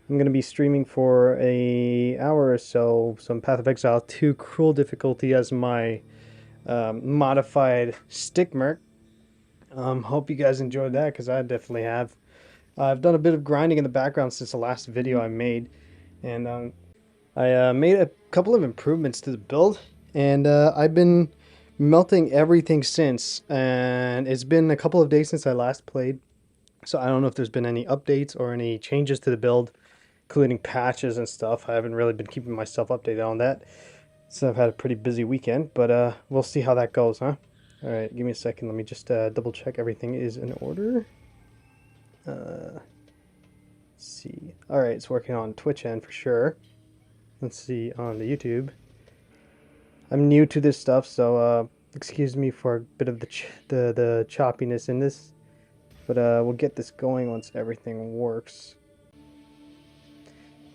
I'm going to be streaming for an hour or so some Path of Exile 2 Cruel difficulty as my modified stickmerc. Hope you guys enjoyed that because I definitely have. I've done a bit of grinding in the background since the last video I made, and I made a couple of improvements to the build, and I've been melting everything since, and it's been a couple of days since I last played, so I don't know if there's been any updates or any changes to the build, including patches and stuff. I haven't really been keeping myself updated on that, so I've had a pretty busy weekend, but we'll see how that goes, huh? All right, give me a second. Let me just double check everything is in order. Let's see. All right, it's working on Twitch end for sure. Let's see on the YouTube. I'm new to this stuff, so excuse me for a bit of the choppiness in this, but we'll get this going once everything works.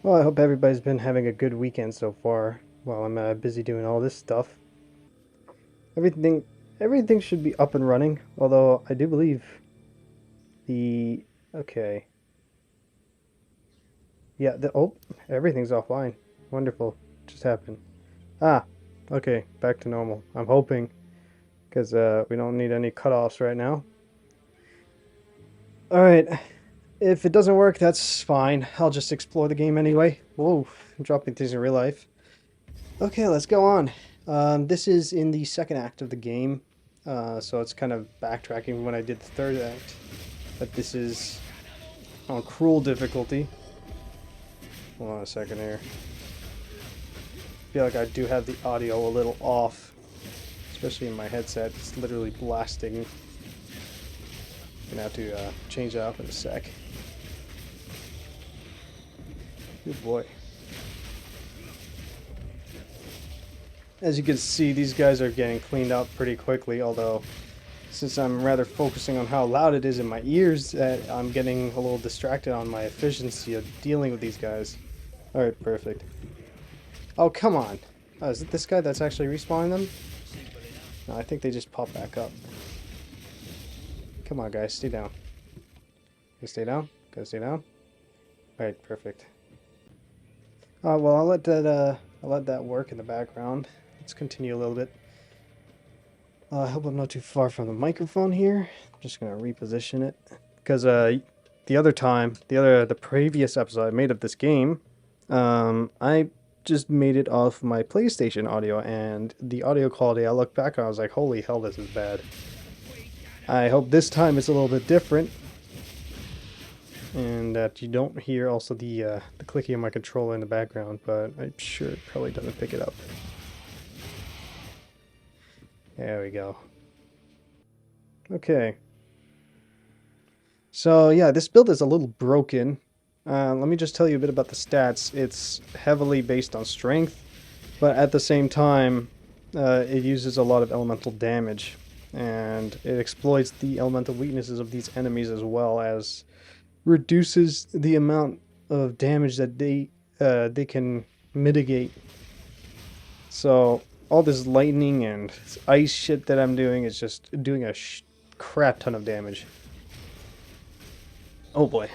Well, I hope everybody's been having a good weekend so far while I'm busy doing all this stuff. Everything should be up and running, although I do believe the okay. Yeah, everything's offline. Wonderful. Just happened. Ah, okay, back to normal. I'm hoping, because we don't need any cutoffs right now. Alright, if it doesn't work, that's fine. I'll just explore the game anyway. Whoa, I'm dropping things in real life. Okay, let's go on. This is in the second act of the game, so it's kind of backtracking when I did the third act. But this is on Cruel difficulty. Hold on a second here. I feel like I do have the audio a little off, especially in my headset. It's literally blasting. Gonna have to change that up in a sec. Good boy. As you can see, these guys are getting cleaned out pretty quickly, although since I'm rather focusing on how loud it is in my ears, I'm getting a little distracted on my efficiency of dealing with these guys. Alright, perfect. Oh, come on. Oh, is it this guy that's actually respawning them? No, I think they just pop back up. Come on, guys, stay down. Okay, stay down. Gotta stay down. Alright, perfect. Well, I'll let that work in the background. Let's continue a little bit. I hope I'm not too far from the microphone here. I'm just gonna reposition it because the previous episode I made of this game, I just made it off my PlayStation audio, and the audio quality, I look back and I was like, holy hell, this is bad. I hope this time it's a little bit different, and that you don't hear also the clicking of my controller in the background, but I'm sure it probably doesn't pick it up. There we go. Okay. So yeah, this build is a little broken. Let me just tell you a bit about the stats. It's heavily based on strength, but at the same time, it uses a lot of elemental damage, and it exploits the elemental weaknesses of these enemies as well as reduces the amount of damage that they can mitigate. So all this lightning and ice shit that I'm doing is just doing a crap ton of damage. Oh boy.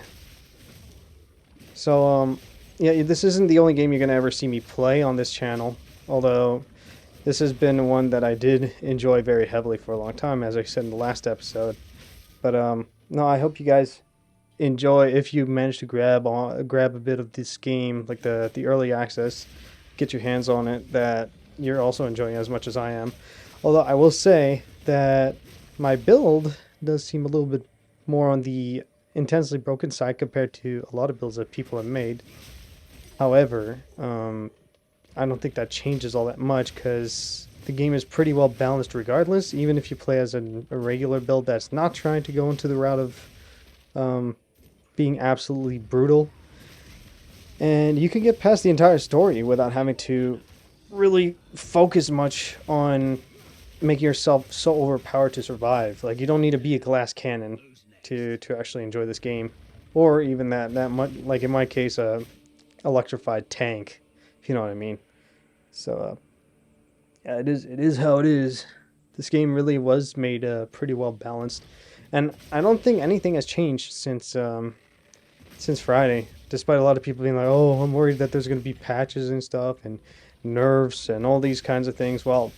So, yeah, this isn't the only game you're going to ever see me play on this channel, although this has been one that I did enjoy very heavily for a long time, as I said in the last episode. But, no, I hope you guys enjoy, if you manage to grab a bit of this game, like the early access, get your hands on it, that you're also enjoying as much as I am. Although I will say that my build does seem a little bit more on the intensely broken side compared to a lot of builds that people have made. However, I don't think that changes all that much because the game is pretty well balanced regardless, even if you play as a regular build that's not trying to go into the route of being absolutely brutal. And you can get past the entire story without having to really focus much on making yourself so overpowered to survive. Like, you don't need to be a glass cannon to actually enjoy this game, or even that much, like in my case, a electrified tank, if you know what I mean. So yeah, it is how it is. This game really was made pretty well balanced, and I don't think anything has changed since Friday. despite a lot of people being like, "Oh, I'm worried that there's going to be patches and stuff and nerfs and all these kinds of things." Well,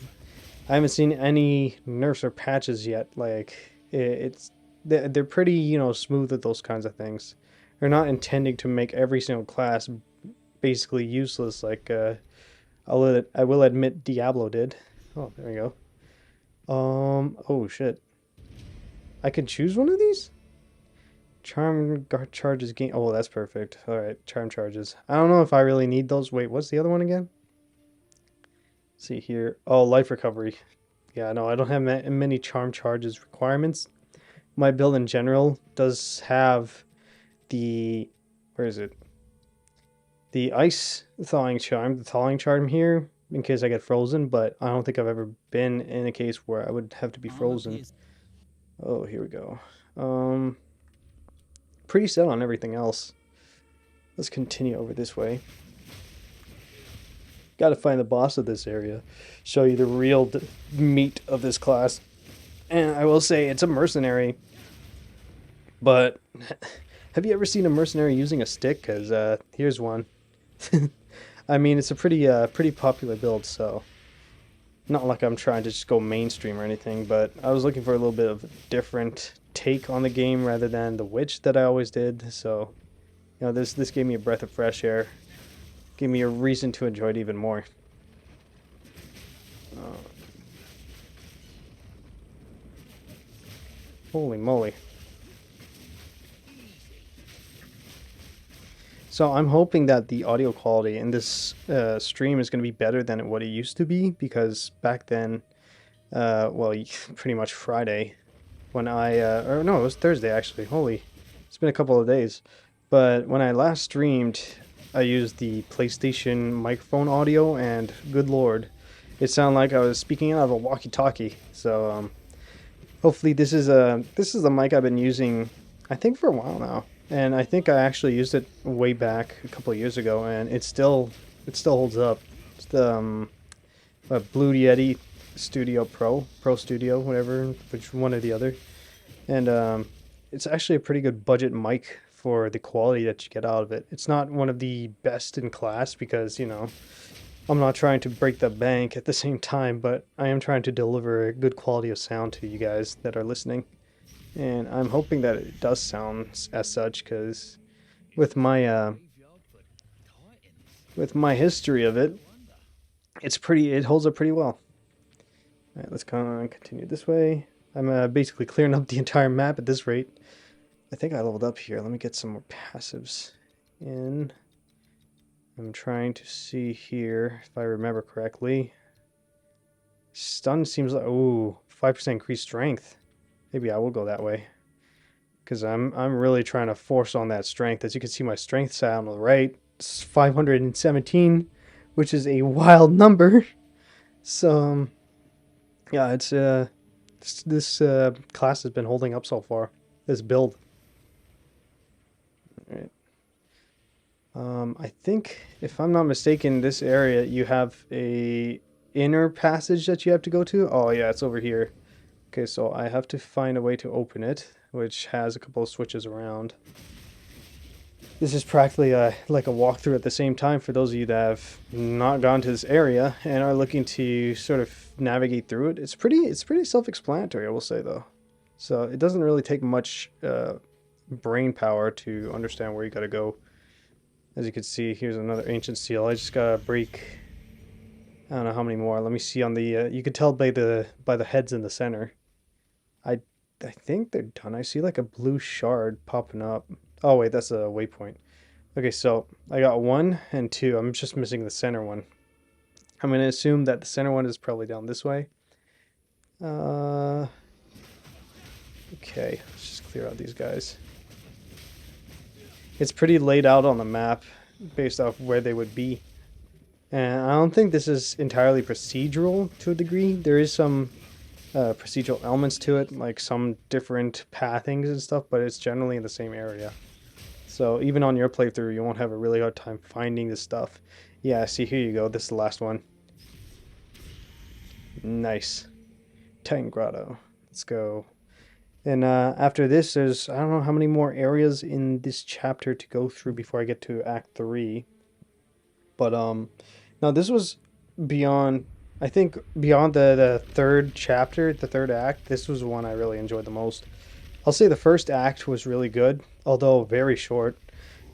I haven't seen any nerfs or patches yet. Like it's they're pretty, smooth with those kinds of things. They're not intending to make every single class basically useless like I will admit Diablo did. Oh, there we go. Oh shit. I can choose one of these? Charm charges gain. Oh, that's perfect. All right, charm charges. I don't know if I really need those. Wait, what's the other one again? Let's see here. Oh, life recovery. Yeah, no, I don't have many charm charges requirements. My build in general does have the, where is it? The ice the thawing charm here in case I get frozen, but I don't think I've ever been in a case where I would have to be frozen. Oh, here we go. Um, Pretty set on everything else. Let's continue over this way. Got to find the boss of this area, show you the real meat of this class. And I will say it's a mercenary, but have you ever seen a mercenary using a stick? Because here's one. I mean, it's a pretty popular build, so not like I'm trying to just go mainstream or anything, but I was looking for a little bit of a different take on the game rather than the witch that I always did. So, this gave me a breath of fresh air, gave me a reason to enjoy it even more. Holy moly. So I'm hoping that the audio quality in this stream is going to be better than what it used to be, because back then, well, pretty much Friday, when or no, it was Thursday actually. Holy, it's been a couple of days. But when I last streamed, I used the PlayStation microphone audio, and good lord, it sounded like I was speaking out of a walkie-talkie. So hopefully this is the mic I've been using, I think, for a while now, and I think I actually used it way back a couple of years ago, and it still holds up. It's the Blue Yeti Studio Pro Studio, whatever, which one or the other, and it's actually a pretty good budget mic for the quality that you get out of it. It's not one of the best in class because I'm not trying to break the bank at the same time, but I am trying to deliver a good quality of sound to you guys that are listening. And I'm hoping that it does sound as such, because with my history of it, it holds up pretty well. All right, let's continue this way. I'm basically clearing up the entire map at this rate. I think I leveled up here. Let me get some more passives in. I'm trying to see here if I remember correctly. Stun seems like, ooh, 5% increased strength. Maybe I will go that way, because I'm really trying to force on that strength. As you can see, my strength stat on the right is 517, which is a wild number. So yeah, it's this class has been holding up so far. This build. All right. I think, if I'm not mistaken, this area you have a inner passage that you have to go to. Oh yeah, it's over here. Okay, so I have to find a way to open it, which has a couple of switches around. This is practically like a walkthrough at the same time for those of you that have not gone to this area and are looking to sort of navigate through it. It's pretty self-explanatory, I will say, though. So it doesn't really take much brain power to understand where you got to go. As you can see, here's another ancient seal. I just gotta break, I don't know how many more. Let me see on the you can tell by the heads in the center. I think they're done. I see like a blue shard popping up. Oh wait, that's a waypoint. Okay, so I got 1 and 2. I'm just missing the center one. I'm gonna assume that the center one is probably down this way. Okay, let's just clear out these guys. It's pretty laid out on the map based off where they would be. And I don't think this is entirely procedural to a degree. There is some procedural elements to it, like some different pathings and stuff, but it's generally in the same area. So even on your playthrough, you won't have a really hard time finding this stuff. Yeah, see, here you go. This is the last one. Nice. Titan Grotto. Let's go. And after this, there's I don't know how many more areas in this chapter to go through before I get to Act 3. But now this was beyond. I think beyond the third chapter, the third act, this was the one I really enjoyed the most. I'll say the first act was really good, although very short.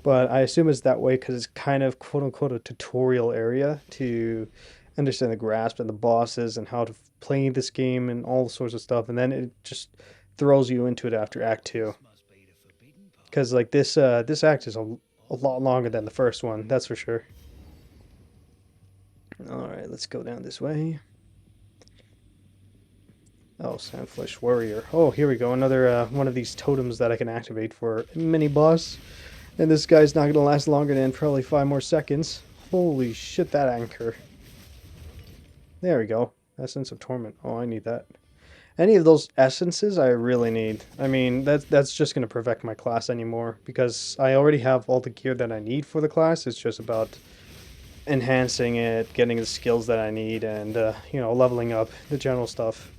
But I assume it's that way because it's kind of quote unquote a tutorial area to understand the grasp and the bosses and how to play this game and all sorts of stuff. And then it just throws you into it after Act Two. Because like this act is a lot longer than the first one, that's for sure. All right, let's go down this way. Oh, Sandflesh Warrior. Oh, here we go. Another one of these totems that I can activate for a mini boss. And this guy's not going to last longer than probably 5 more seconds. Holy shit, that anchor. There we go. Essence of Torment. Oh, I need that. Any of those essences I really need. I mean, that's just going to perfect my class anymore. Because I already have all the gear that I need for the class. It's just about enhancing it, getting the skills that I need, and, you know, leveling up the general stuff.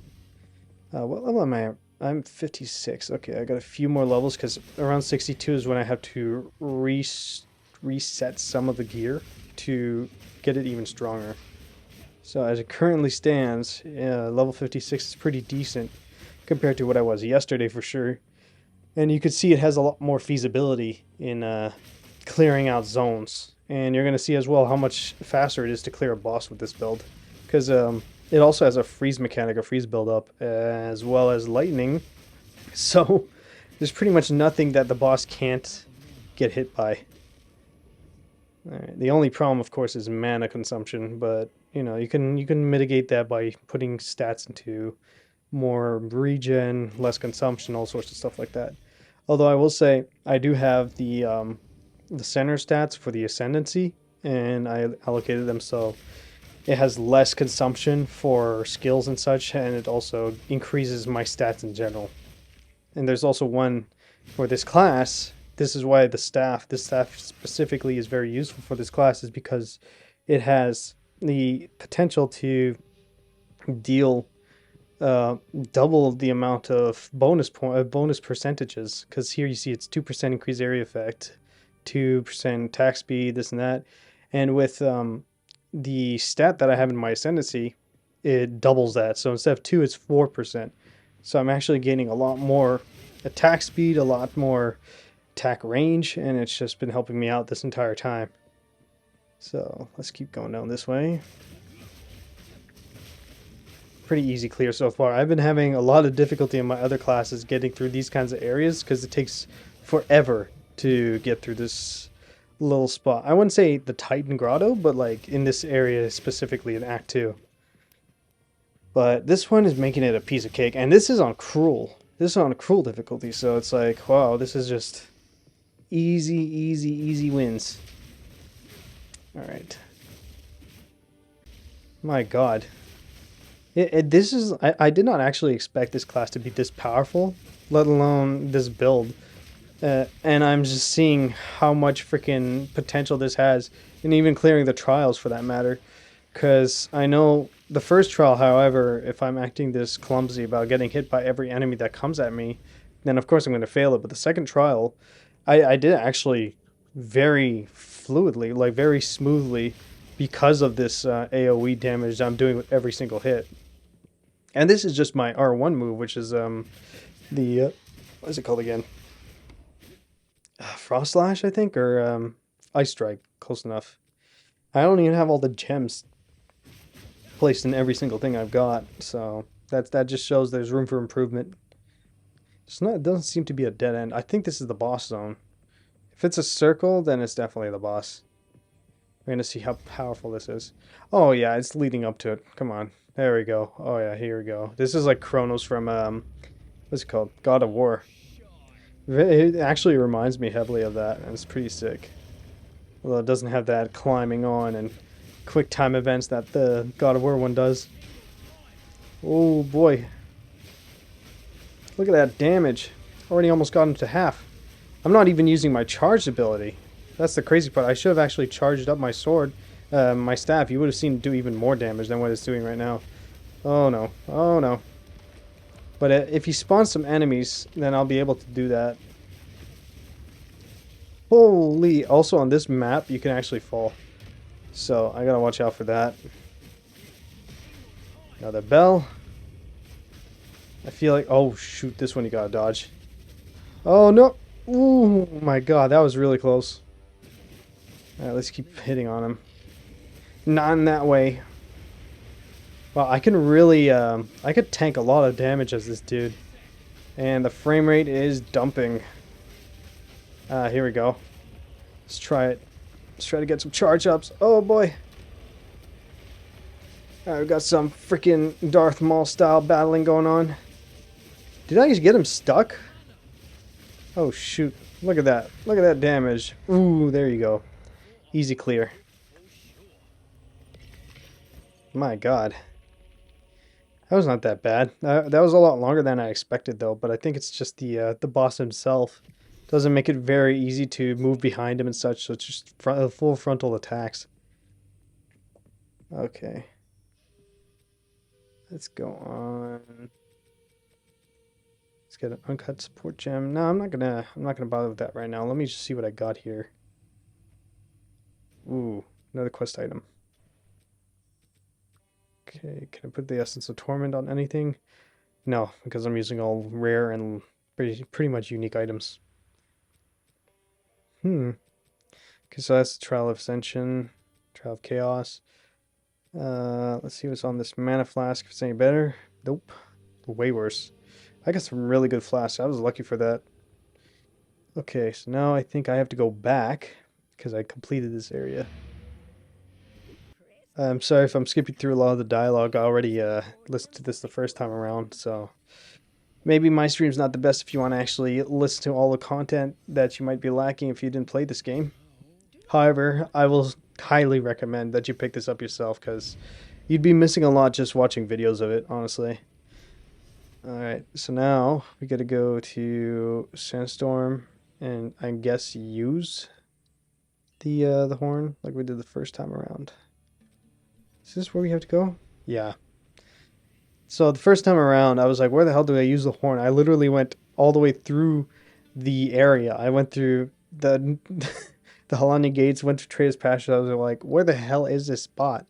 What level am I at? I'm 56. Okay, I got a few more levels because around 62 is when I have to reset some of the gear to get it even stronger. So as it currently stands, level 56 is pretty decent compared to what I was yesterday for sure. And you can see it has a lot more feasibility in clearing out zones. And you're going to see as well how much faster it is to clear a boss with this build. Because it also has a freeze mechanic, a freeze build-up, as well as lightning. So there's pretty much nothing that the boss can't get hit by. Alright, the only problem, of course, is mana consumption, but you know you can mitigate that by putting stats into more regen, less consumption, all sorts of stuff like that. Although I will say I do have the center stats for the ascendancy, and I allocated them so it has less consumption for skills and such, and it also increases my stats in general. And there's also one for this class. This is why this staff specifically is very useful for this class, is because it has the potential to deal double the amount of bonus percentages. Because here you see it's 2% increased area effect, 2% attack speed, this and that, and with the stat that I have in my ascendancy, it doubles that. So instead of 2, it's 4%. So I'm actually gaining a lot more attack speed, a lot more attack range, and it's just been helping me out this entire time. So let's keep going down this way. Pretty easy clear so far. I've been having a lot of difficulty in my other classes getting through these kinds of areas because it takes forever to get through this little spot. I wouldn't say the Titan Grotto, but like in this area specifically in Act 2. But this one is making it a piece of cake, and this is on cruel. This is on a cruel difficulty, so it's like, wow, this is just easy wins. Alright. My god. This is... I did not actually expect this class to be this powerful, let alone this build. And I'm just seeing how much freaking potential this has, and even clearing the trials for that matter. Because I know the first trial, however, if I'm acting this clumsy about getting hit by every enemy that comes at me, then of course I'm going to fail it. But the second trial, I did actually very fluidly, like very smoothly, because of this AoE damage I'm doing with every single hit. And this is just my R1 move, which is the what is it called again? Frost Slash, I think, or Ice Strike. Close enough. I don't even have all the gems placed in every single thing I've got, so that just shows there's room for improvement. It doesn't seem to be a dead end. I think this is the boss zone. If it's a circle, then it's definitely the boss. We're gonna see how powerful this is. Oh yeah, it's leading up to it. Come on. There we go. Oh yeah, here we go. This is like Kronos from what's it called? God of War. It actually reminds me heavily of that, and it's pretty sick. Although it doesn't have that climbing on and quick time events that the God of War one does. Oh boy. Look at that damage. Already almost got him to half. I'm not even using my charged ability. That's the crazy part. I should have actually charged up my sword, my staff. You would have seen it do even more damage than what it's doing right now. Oh no. Oh no. But if you spawn some enemies, then I'll be able to do that. Holy! Also on this map, you can actually fall. So I gotta watch out for that. Another bell. I feel like... Oh, shoot. This one you gotta dodge. Oh, no. Ooh, my God. That was really close. Alright, let's keep hitting on him. Not in that way. Wow, I can really... I could tank a lot of damage as this dude. And the frame rate is dumping. Here we go. Let's try it. Let's try to get some charge ups. Oh, boy. Alright, we've got some freaking Darth Maul style battling going on. Did I just get him stuck? Oh, shoot. Look at that. Look at that damage. Ooh, there you go. Easy clear. My God. That was not that bad. That was a lot longer than I expected, though. But I think it's just the boss himself. Doesn't make it very easy to move behind him and such. So it's just full frontal attacks. Okay. Let's go on. Let's get an uncut support gem. No, I'm not gonna bother with that right now. Let me just see what I got here. Ooh, another quest item. Okay, can I put the Essence of Torment on anything? No, because I'm using all rare and pretty much unique items. Okay, so that's Trial of Ascension, Trial of Chaos. Let's see what's on this Mana Flask, if it's any better. Nope, way worse. I got some really good flasks. I was lucky for that. Okay, so now I think I have to go back because I completed this area. I'm sorry if I'm skipping through a lot of the dialogue. I already listened to this the first time around, so maybe my stream's not the best if you want to actually listen to all the content that you might be lacking if you didn't play this game. However, I will highly recommend that you pick this up yourself because you'd be missing a lot just watching videos of it, honestly. Alright, so now we gotta go to Sandstorm and I guess use the horn like we did the first time around. Is this where we have to go? Yeah. So the first time around, I was like, where the hell do I use the horn? I literally went all the way through the area. I went through the the Halani gates, went to Trader's Pasture. I was like, where the hell is this spot?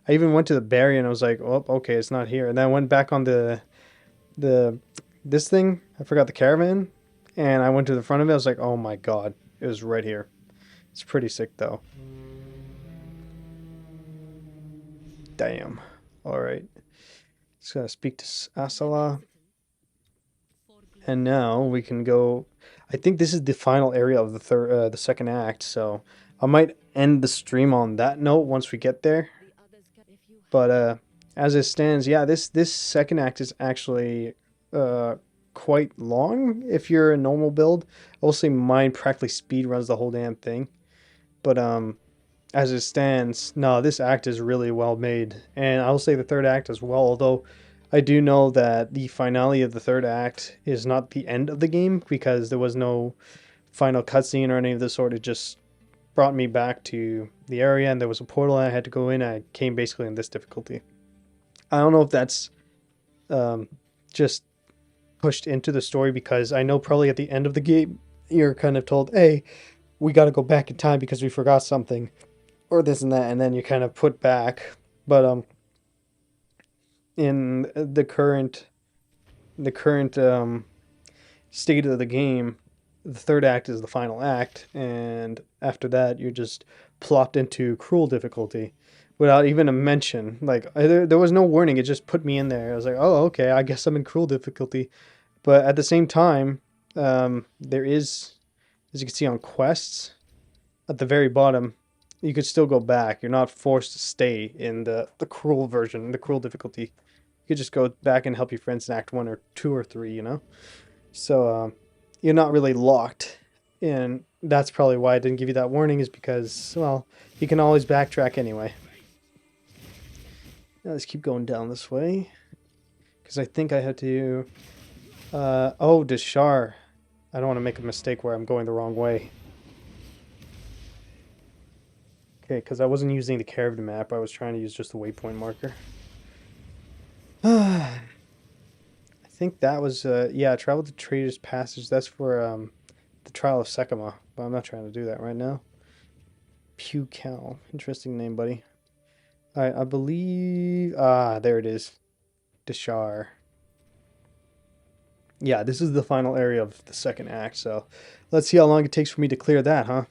I even went to the barrier and I was like, oh, okay, it's not here. And then I went back on this thing. I forgot the caravan. And I went to the front of it. I was like, oh my God, it was right here. It's pretty sick though. Damn. All right. Just gotta speak to Asala. And now we can go. I think this is the final area of the second act, so I might end the stream on that note once we get there. But as it stands, yeah, this second act is actually quite long if you're a normal build. Obviously, mine practically speed runs the whole damn thing. But as it stands, no, this act is really well made, and I'll say the third act as well. Although I do know that the finale of the third act is not the end of the game because there was no final cutscene or any of the sort. It just brought me back to the area, and there was a portal I had to go in. I came basically in this difficulty. I don't know if that's just pushed into the story because I know probably at the end of the game you're kind of told, hey, we got to go back in time because we forgot something or this and that, and then you kind of put back. But in the current state of the game, the third act is the final act, and after that you're just plopped into cruel difficulty without even a mention. Like there was no warning, it just put me in there. I was like, oh, okay, I guess I'm in cruel difficulty. But at the same time, there is, as you can see on quests at the very bottom, you could still go back. You're not forced to stay in the cruel version, the cruel difficulty. You could just go back and help your friends in Act 1 or 2 or 3, you know? So you're not really locked. And that's probably why I didn't give you that warning, is because, well, you can always backtrack anyway. Now let's keep going down this way. Because I think I had to... oh, Deshar. I don't want to make a mistake where I'm going the wrong way. Okay, because I wasn't using the caravan map. I was trying to use just the waypoint marker. I think that was yeah, travel to Trader's Passage. That's for the Trial of Sekima, but I'm not trying to do that right now. Pew Cal. Interesting name, buddy. Alright, I believe there it is. Deshar. Yeah, this is the final area of the second act, so let's see how long it takes for me to clear that, huh?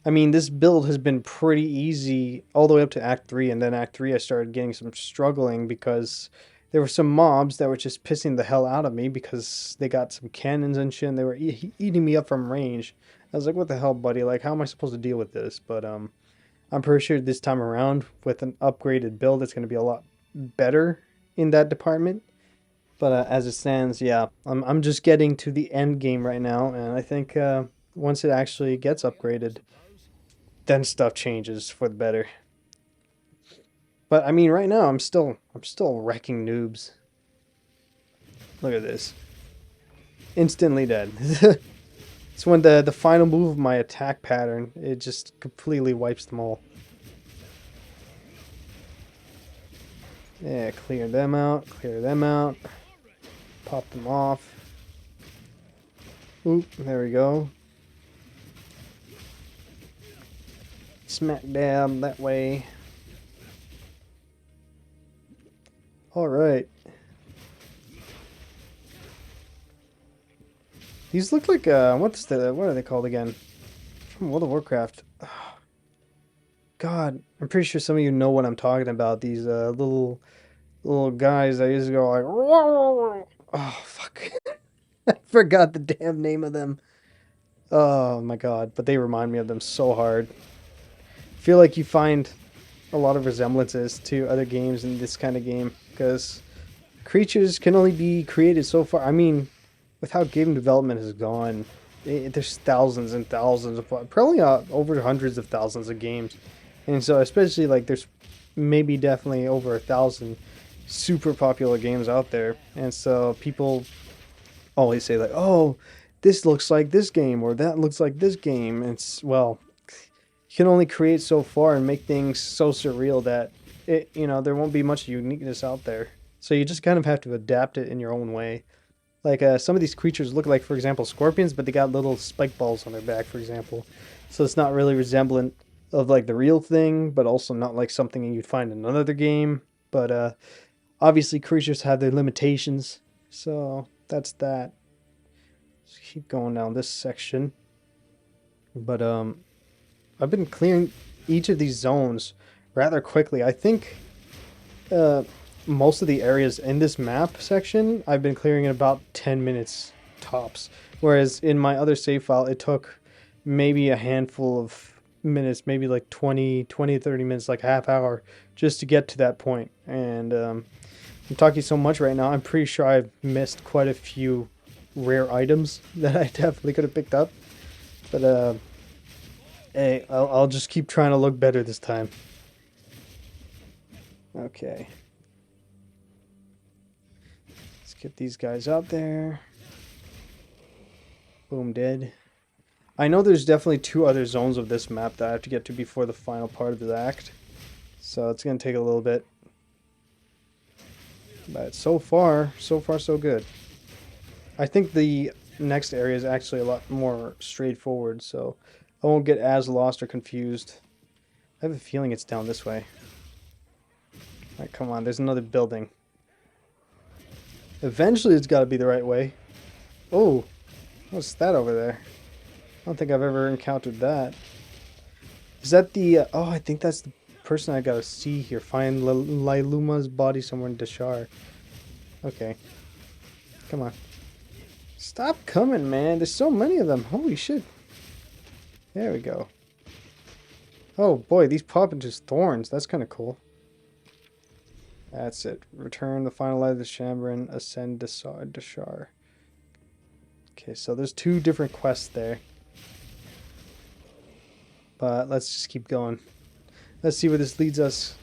I mean, this build has been pretty easy all the way up to Act 3, and then Act 3 I started getting some struggling because there were some mobs that were just pissing the hell out of me because they got some cannons and shit, and they were eating me up from range. I was like, what the hell, buddy? Like, how am I supposed to deal with this? But I'm pretty sure this time around, with an upgraded build, it's going to be a lot better in that department. But as it stands, yeah, I'm just getting to the end game right now, and I think once it actually gets upgraded, then stuff changes for the better. But I mean, right now I'm still wrecking noobs. Look at this, instantly dead. It's when the final move of my attack pattern, it just completely wipes them all. Yeah, clear them out, pop them off. Oop, there we go. Smack dab that way. All right. These look like what are they called again? From World of Warcraft. Oh, God, I'm pretty sure some of you know what I'm talking about. These little guys that used to go like, oh fuck, I forgot the damn name of them. Oh my God, but they remind me of them so hard. I feel like you find a lot of resemblances to other games in this kind of game because creatures can only be created so far. I mean, with how game development has gone, there's thousands and thousands of, probably over hundreds of thousands of games, and so especially like there's maybe definitely over 1,000 super popular games out there, and so people always say like, oh, this looks like this game or that looks like this game. And it's, well, you can only create so far and make things so surreal that there won't be much uniqueness out there. So you just kind of have to adapt it in your own way. Like some of these creatures look like, for example, scorpions, but they got little spike balls on their back, for example. So it's not really resemblant of like the real thing, but also not like something you'd find in another game. But obviously creatures have their limitations, so that's that. Let's keep going down this section. But I've been clearing each of these zones rather quickly. I think most of the areas in this map section I've been clearing in about 10 minutes tops, whereas in my other save file it took maybe a handful of minutes, maybe like 20 30 minutes, like half hour, just to get to that point. And I'm talking so much right now, I'm pretty sure I've missed quite a few rare items that I definitely could have picked up. But hey, I'll just keep trying to look better this time. Okay. Let's get these guys out there. Boom, dead. I know there's definitely 2 other zones of this map that I have to get to before the final part of the act, so it's going to take a little bit. But so far so good. I think the next area is actually a lot more straightforward, so I won't get as lost or confused. I have a feeling it's down this way. Alright, come on, there's another building. Eventually it's got to be the right way. Oh, what's that over there? I don't think I've ever encountered that. Is that the... oh, I think that's the person I gotta see here. Find Liluma's body somewhere in Deshar. Okay. Come on. Stop coming, man. There's so many of them. Holy shit. There we go. Oh boy, these pop into thorns. That's kind of cool. That's it. Return the final light of the Shambrin. Ascend Deshar. Okay, so there's 2 different quests there. But let's just keep going. Let's see where this leads us.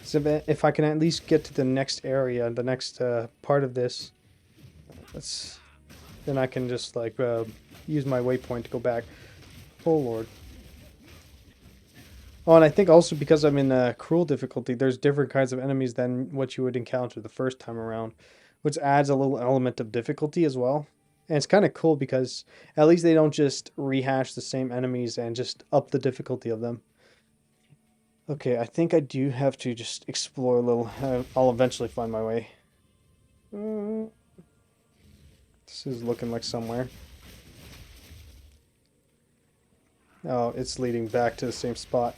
So if I can at least get to the next area, the next part of this, then I can just like use my waypoint to go back. Oh lord. Oh, and I think also because I'm in cruel difficulty, there's different kinds of enemies than what you would encounter the first time around. which adds a little element of difficulty as well. And it's kind of cool because at least they don't just rehash the same enemies and just up the difficulty of them. Okay, I think I do have to just explore a little. I'll eventually find my way. This is looking like somewhere. Oh, it's leading back to the same spot.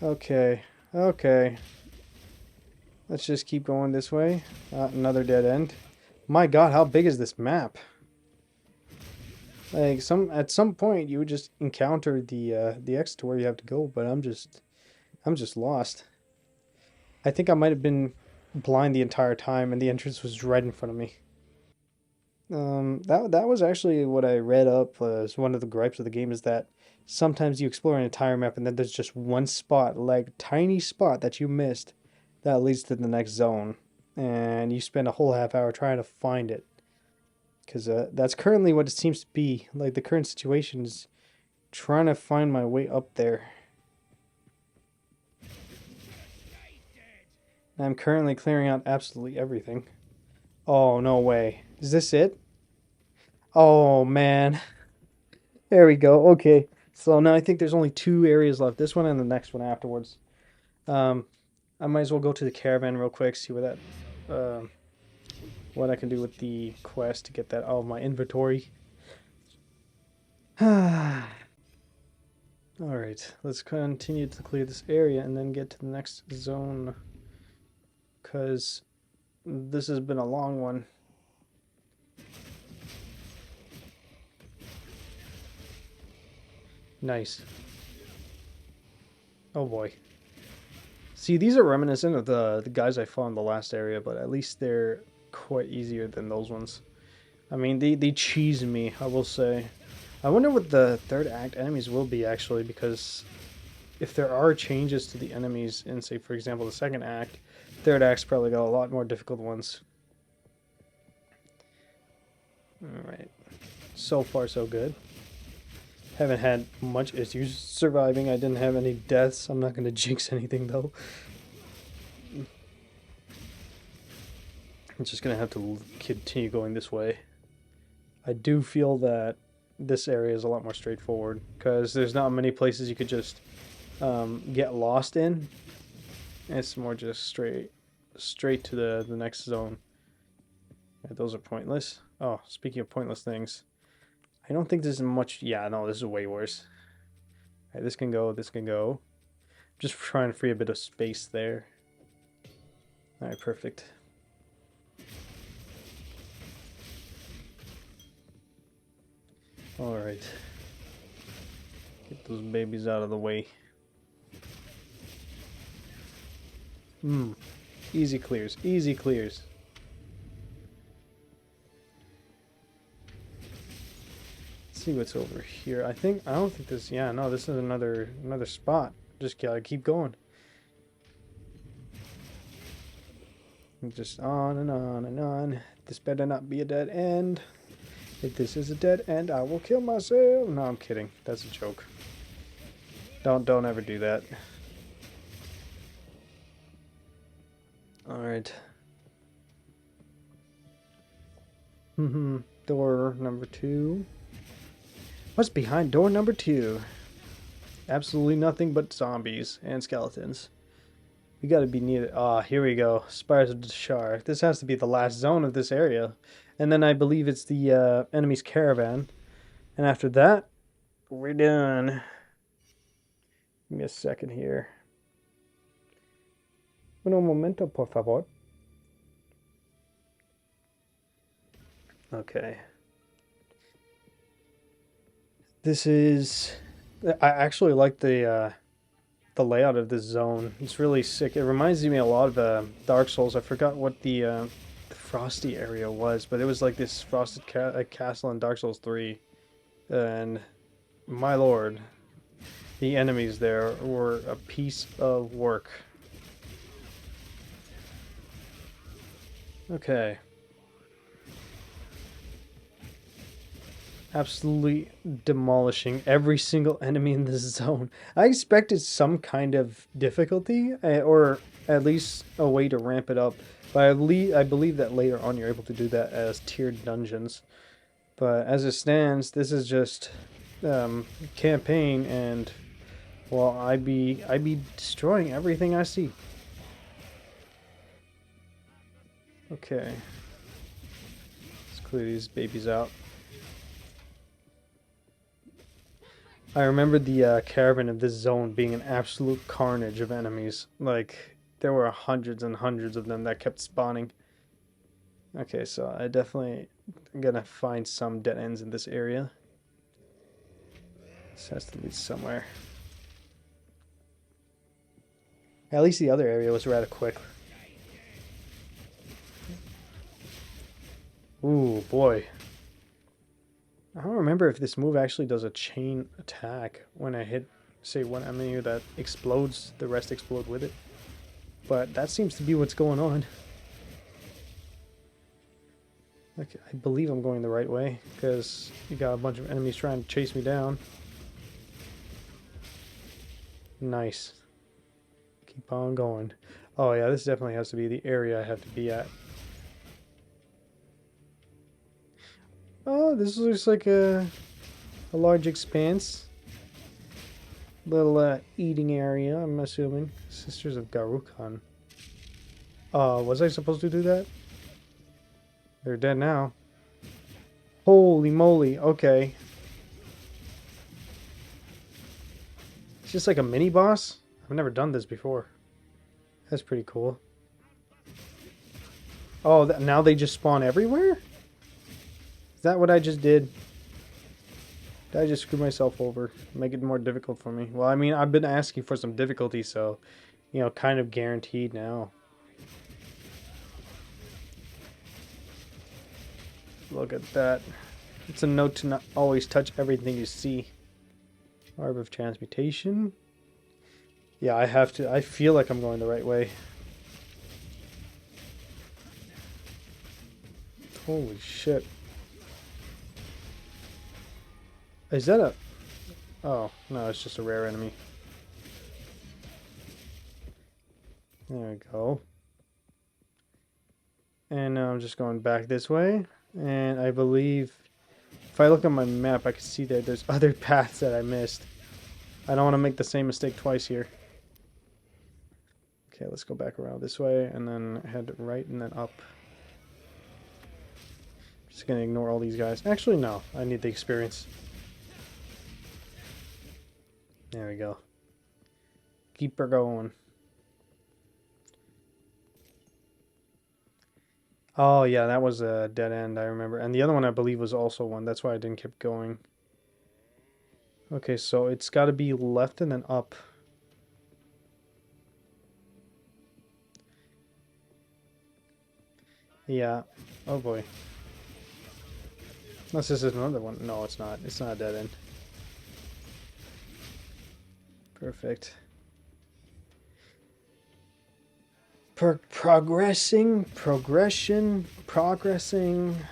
Okay, okay. Let's just keep going this way. Another dead end. My God, how big is this map? Like at some point you would just encounter the exit to where you have to go, but I'm just lost. I think I might have been blind the entire time and the entrance was right in front of me. That was actually what I read up as one of the gripes of the game is that sometimes you explore an entire map and then there's just one spot, like tiny spot that you missed that leads to the next zone, and you spend a whole half hour trying to find it. Because that's currently what it seems to be. Like the current situation is trying to find my way up there. And I'm currently clearing out absolutely everything. Oh, no way. Is this it? Oh, man. There we go. Okay. So now I think there's only 2 areas left. This one and the next one afterwards. I might as well go to the caravan real quick, see what that, what I can do with the quest to get that out of my inventory. Alright, let's continue to clear this area and then get to the next zone. Because this has been a long one. Nice. Oh boy. See, these are reminiscent of the guys I fought in the last area, but at least they're quite easier than those ones. I mean, they cheese me, I will say. I wonder what the third act enemies will be, actually, because if there are changes to the enemies in, say, for example, the second act, third act's probably got a lot more difficult ones. Alright. So far, so good. Haven't had much issues surviving. I didn't have any deaths. I'm not going to jinx anything, though. I'm just going to have to continue going this way. I do feel that this area is a lot more straightforward because there's not many places you could just get lost in. It's more just straight to the next zone. Yeah, those are pointless. Oh, speaking of pointless things, I don't think this is much. Yeah, no, this is way worse. Alright, this can go, this can go. Just trying to free a bit of space there. Alright, perfect. Alright. Get those babies out of the way. Easy clears, easy clears. Let's see what's over here. I don't think this, yeah, no, this is another spot. Just gotta keep going. Just on and on and on. This better not be a dead end. If this is a dead end, I will kill myself. No, I'm kidding. That's a joke. Don't ever do that. Alright. Door number 2. What's behind door number 2? Absolutely nothing but zombies and skeletons. We gotta be near. Ah, here we go. Spires of Deshar. This has to be the last zone of this area. And then I believe it's the enemy's caravan. And after that, we're done. Give me a second here. Un momento, por favor. Okay. This is. I actually like the layout of this zone. It's really sick. It reminds me a lot of Dark Souls. I forgot what the frosty area was, but it was like this frosted castle in Dark Souls 3. And my lord, the enemies there were a piece of work. Okay. absolutely demolishing every single enemy in this zone. I expected some kind of difficulty, or at least a way to ramp it up. But I believe that later on you're able to do that as tiered dungeons. But as it stands, this is just campaign, and well, I be destroying everything I see. Okay, let's clear these babies out. I remember the caravan of this zone being an absolute carnage of enemies. Like, there were hundreds and hundreds of them that kept spawning. Okay, so I definitely am gonna find some dead ends in this area. This has to lead somewhere. At least the other area was rather quick. Ooh, boy. I don't remember if this move actually does a chain attack when I hit, say, one enemy that explodes, the rest explode with it. But that seems to be what's going on. Okay, I believe I'm going the right way, because you got a bunch of enemies trying to chase me down. Nice. Keep on going. Oh yeah, this definitely has to be the area I have to be at. Oh, this looks like a large expanse. Little eating area, I'm assuming. Sisters of Garukan. Was I supposed to do that? They're dead now. Holy moly, okay. It's just like a mini boss? I've never done this before. That's pretty cool. Oh, now they just spawn everywhere? Is that what I just did? Did I just screw myself over? Make it more difficult for me? Well, I mean, I've been asking for some difficulty, so, you know, kind of guaranteed now. Look at that. It's a note to not always touch everything you see. Orb of Transmutation. Yeah, I have to. I feel like I'm going the right way. Holy shit. Is that a... Oh, no, it's just a rare enemy. There we go. And now I'm just going back this way. And I believe... If I look at my map, I can see that there's other paths that I missed. I don't want to make the same mistake twice here. Okay, let's go back around this way, and then head right and then up. Just gonna ignore all these guys. Actually, no. I need the experience. There we go. Keep her going. Oh, yeah, that was a dead end, I remember. And the other one, I believe, was also one. That's why I didn't keep going. Okay, so it's got to be left and then up. Yeah. Oh, boy. Unless this is another one. No, it's not. It's not a dead end. Perfect. Progressing,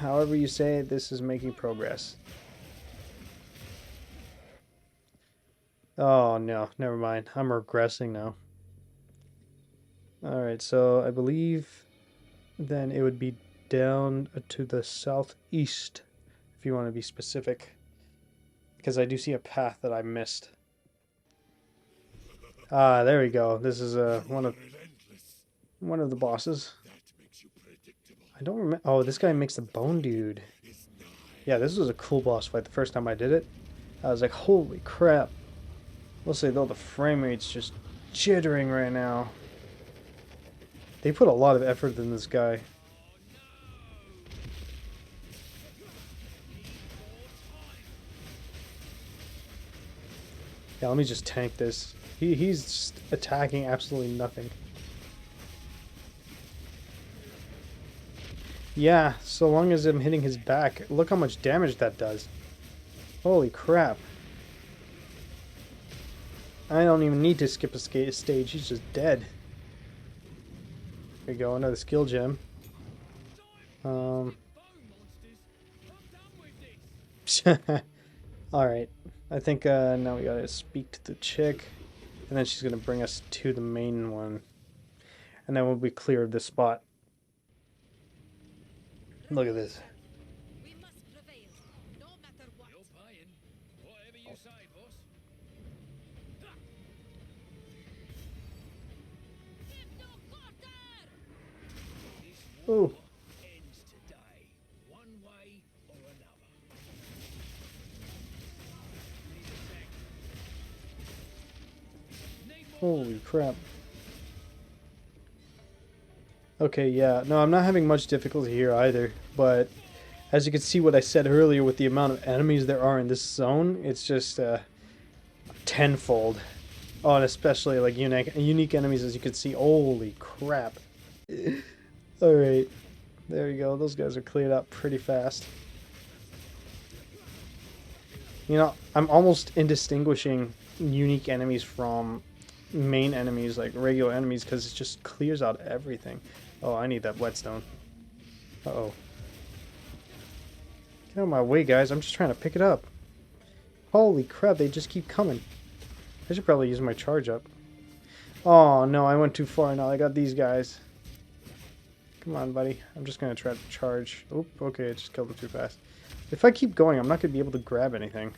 however you say it, this is making progress. Oh no, never mind. I'm regressing now. Alright, so I believe then it would be down to the southeast, if you want to be specific. Because I do see a path that I missed. Ah, there we go. This is one of the bosses. I don't remember. Oh, this guy makes the bone dude. Yeah, this was a cool boss fight the first time I did it. I was like, holy crap. We'll say though, the frame rate's just jittering right now. They put a lot of effort in this guy. Yeah, let me just tank this. He's just attacking absolutely nothing. Yeah, so long as I'm hitting his back. Look how much damage that does. Holy crap. I don't even need to skip a stage. He's just dead. There we go, another skill gem. Alright. I think now we gotta speak to the chick. And then she's gonna bring us to the main one. And then we'll be clear of this spot. Look at this. We must prevail, no matter what. You're buying. Whatever you say, boss. Give no quarter! This Ooh. war ends today, one way or another. Need a tank. Need more. Holy crap. Okay, yeah. No, I'm not having much difficulty here either, but as you can see what I said earlier with the amount of enemies there are in this zone, it's just tenfold. Oh, and especially like unique enemies, as you can see. Holy crap. Alright. There you go. Those guys are cleared up pretty fast. You know, I'm almost indistinguishing unique enemies from main enemies, like regular enemies, because it just clears out everything. Oh, I need that whetstone. Uh-oh. Get out of my way, guys. I'm just trying to pick it up. Holy crap, they just keep coming. I should probably use my charge up. Oh, no, I went too far now. I got these guys. Come on, buddy. I'm just going to try to charge. Oop, okay, I just killed them too fast. If I keep going, I'm not going to be able to grab anything.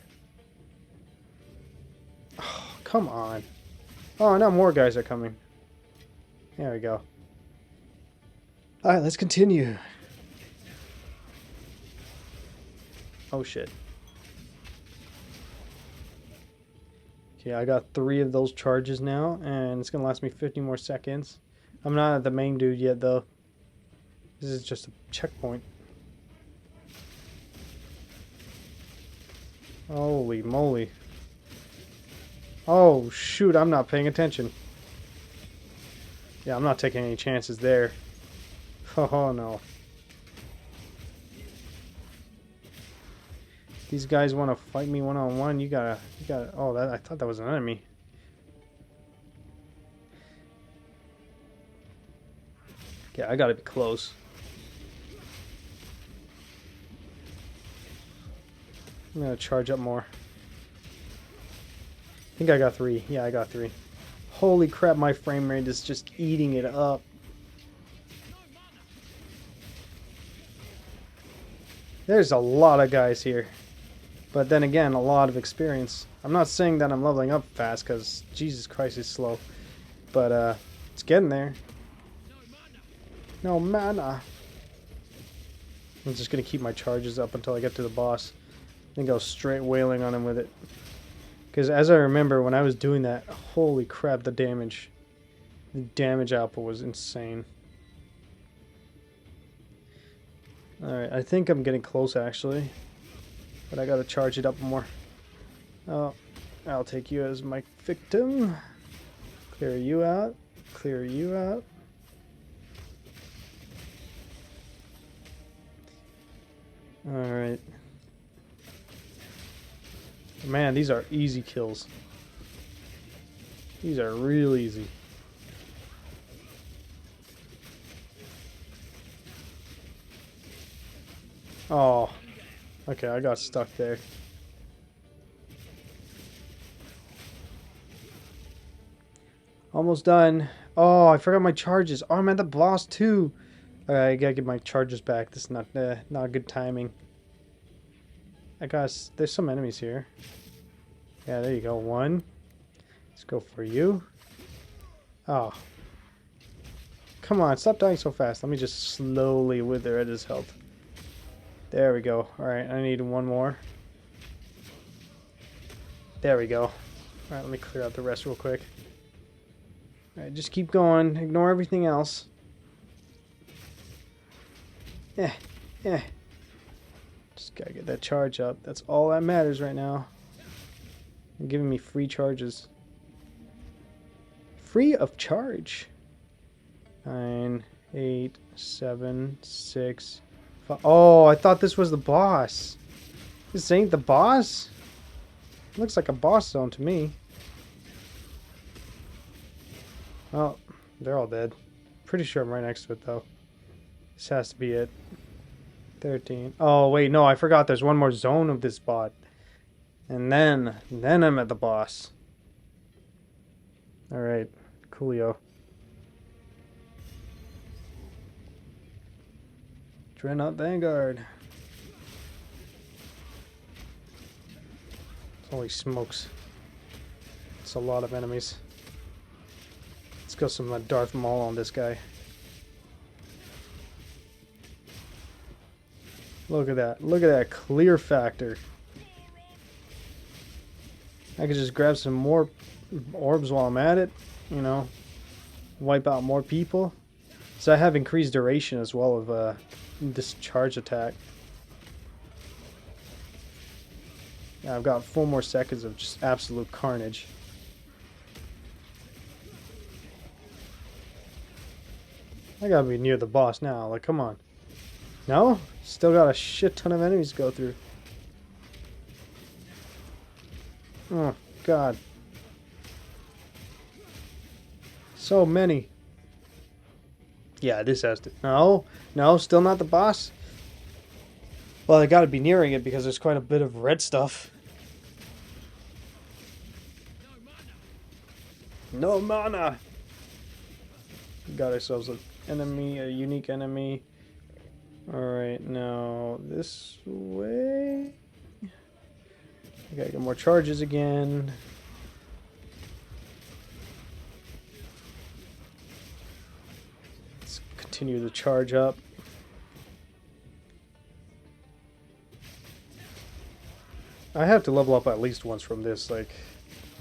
Oh, come on. Oh, now more guys are coming. There we go. Alright, let's continue. Oh, shit. Okay, I got 3 of those charges now, and it's going to last me 50 more seconds. I'm not at the main dude yet, though. This is just a checkpoint. Holy moly. Oh, shoot, I'm not paying attention. Yeah, I'm not taking any chances there. Oh, no. These guys want to fight me one-on-one. You gotta, oh, I thought that was an enemy. Okay, I gotta be close. I'm gonna charge up more. I think I got 3. Yeah, I got 3. Holy crap, my frame rate is just eating it up. There's a lot of guys here. But then again, a lot of experience. I'm not saying that I'm leveling up fast, because Jesus Christ is slow. But, it's getting there. No mana. I'm just going to keep my charges up until I get to the boss. And go straight wailing on him with it. Because as I remember, when I was doing that, holy crap, the damage. The damage output was insane. Alright, I think I'm getting close, actually. But I gotta charge it up more. Oh, I'll take you as my victim. Clear you out. Clear you out. Alright. Man, these are easy kills. These are real easy. Oh. Okay, I got stuck there. Almost done. Oh, I forgot my charges. Oh, I'm at the boss too. Alright, I gotta get my charges back. This is not good timing. There's some enemies here. Yeah, there you go. 1. Let's go for you. Oh. Come on, stop dying so fast. Let me just slowly wither at his health. There we go. Alright, I need 1 more. There we go. Alright, let me clear out the rest real quick. Alright, just keep going. Ignore everything else. Yeah. Just gotta get that charge up. That's all that matters right now. They're giving me free charges. Free of charge. 9, 8, 7, 6, 5. Oh, I thought this was the boss. This ain't the boss? Looks like a boss zone to me. Oh, they're all dead. Pretty sure I'm right next to it, though. This has to be it. 13. Oh, wait, no, I forgot there's one more zone of this spot. And then I'm at the boss. Alright, coolio. Dreadnought Vanguard. Holy smokes. It's a lot of enemies. Let's go some Darth Maul on this guy. Look at that. Look at that clear factor. I could just grab some more orbs while I'm at it. You know, wipe out more people. So I have increased duration as well of this charge attack. Yeah, I've got 4 more seconds of just absolute carnage. I gotta be near the boss now. Like, come on. No? Still got a shit ton of enemies to go through. Oh, God. So many. Yeah, this has to... No, no, still not the boss. Well, I gotta be nearing it because there's quite a bit of red stuff. No mana! Got ourselves an enemy, a unique enemy. Alright, now this way. I gotta get more charges again. Let's continue the charge up. I have to level up at least once from this. Like,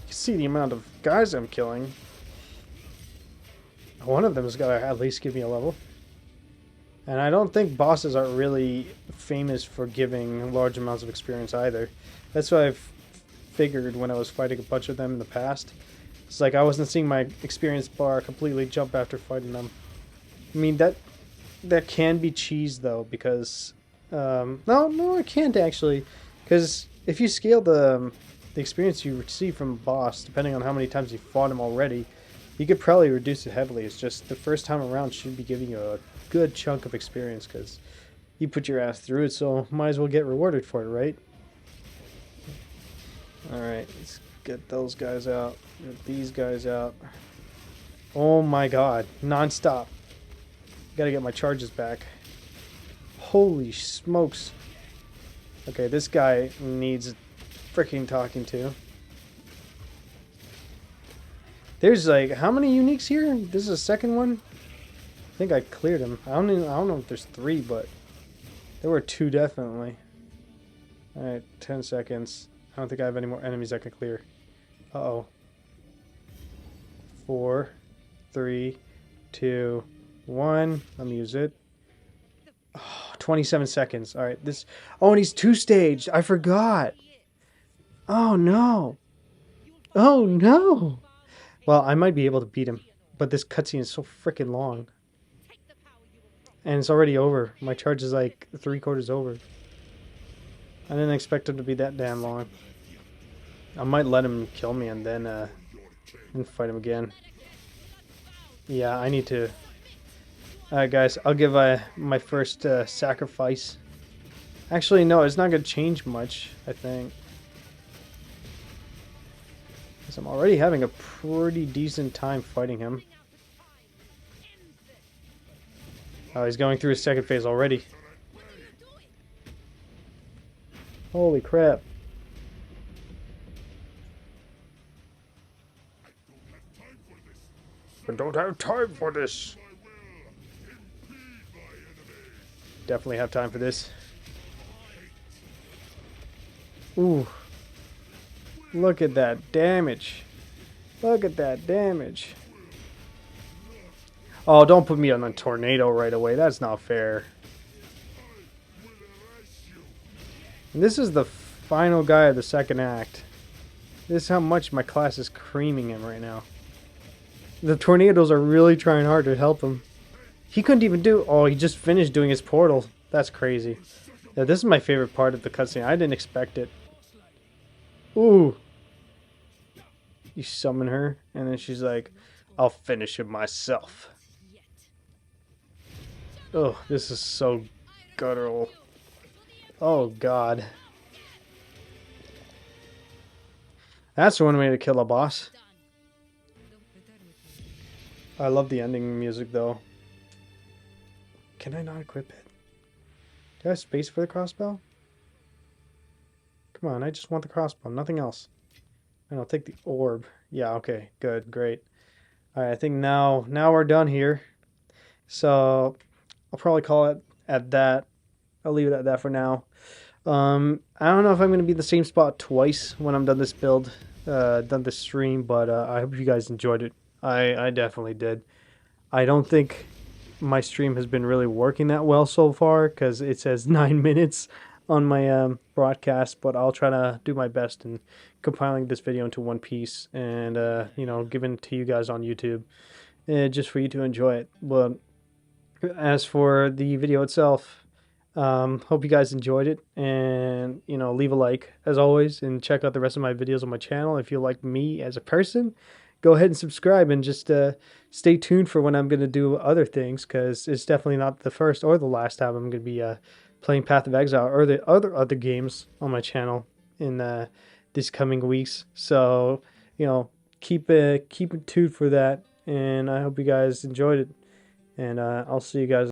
you see the amount of guys I'm killing. One of them has got to at least give me a level. And I don't think bosses are really famous for giving large amounts of experience either. That's what I've figured when I was fighting a bunch of them in the past. It's like I wasn't seeing my experience bar completely jump after fighting them. I mean, that can be cheese though, because no, it can't actually, because if you scale the experience you receive from a boss, depending on how many times you fought him already, you could probably reduce it heavily. It's just the first time around should be giving you a good chunk of experience because you put your ass through it, so might as well get rewarded for it, right? Alright, let's get those guys out. Get these guys out. Oh my god, non-stop. Gotta get my charges back. Holy smokes. Okay, this guy needs freaking talking to. There's like, how many uniques here? This is the second one? I think I cleared them. I don't know if there's 3, but there were 2 definitely. Alright, 10 seconds. I don't think I have any more enemies I can clear. Uh-oh. 4, 3, 2, 1. Let me use it. Oh, 27 seconds. Alright, this... Oh, and he's 2-staged. I forgot. Oh, no. Oh, no. Well, I might be able to beat him, but this cutscene is so freaking long. And it's already over. My charge is like 3/4 over. I didn't expect him to be that damn long. I might let him kill me and then and fight him again. Yeah, I need to... Alright guys, I'll give my first sacrifice. Actually, no, it's not going to change much, I think. Because I'm already having a pretty decent time fighting him. Oh, he's going through his second phase already. Holy crap. I don't have time for this. Definitely have time for this. Ooh. Look at that damage. Look at that damage. Oh, don't put me on a tornado right away. That's not fair. And this is the final guy of the second act. This is how much my class is creaming him right now. The tornadoes are really trying hard to help him. He couldn't even do... Oh, he just finished doing his portal. That's crazy. Yeah, this is my favorite part of the cutscene. I didn't expect it. Ooh. You summon her, and then she's like, I'll finish it myself. Oh, this is so guttural. Oh god. That's one way to kill a boss. Done. Don't return with me. I love the ending music though. Can I not equip it? Do I have space for the crossbow? Come on, I just want the crossbow, nothing else. And I'll take the orb. Yeah, okay, good, great. Alright, I think now we're done here. So I'll probably call it at that. I'll leave it at that for now. I don't know if I'm going to be in the same spot twice when I'm done this build, done this stream, but I hope you guys enjoyed it. I definitely did. I don't think my stream has been really working that well so far because it says 9 minutes on my broadcast, but I'll try to do my best in compiling this video into one piece and giving it to you guys on YouTube, just for you to enjoy it. But as for the video itself, hope you guys enjoyed it, and leave a like as always, and check out the rest of my videos on my channel. If you like me as a person, go ahead and subscribe, and just stay tuned for when I'm going to do other things, because it's definitely not the first or the last time I'm going to be playing Path of Exile or the other games on my channel in these coming weeks. So keep it tuned for that, and I hope you guys enjoyed it, and I'll see you guys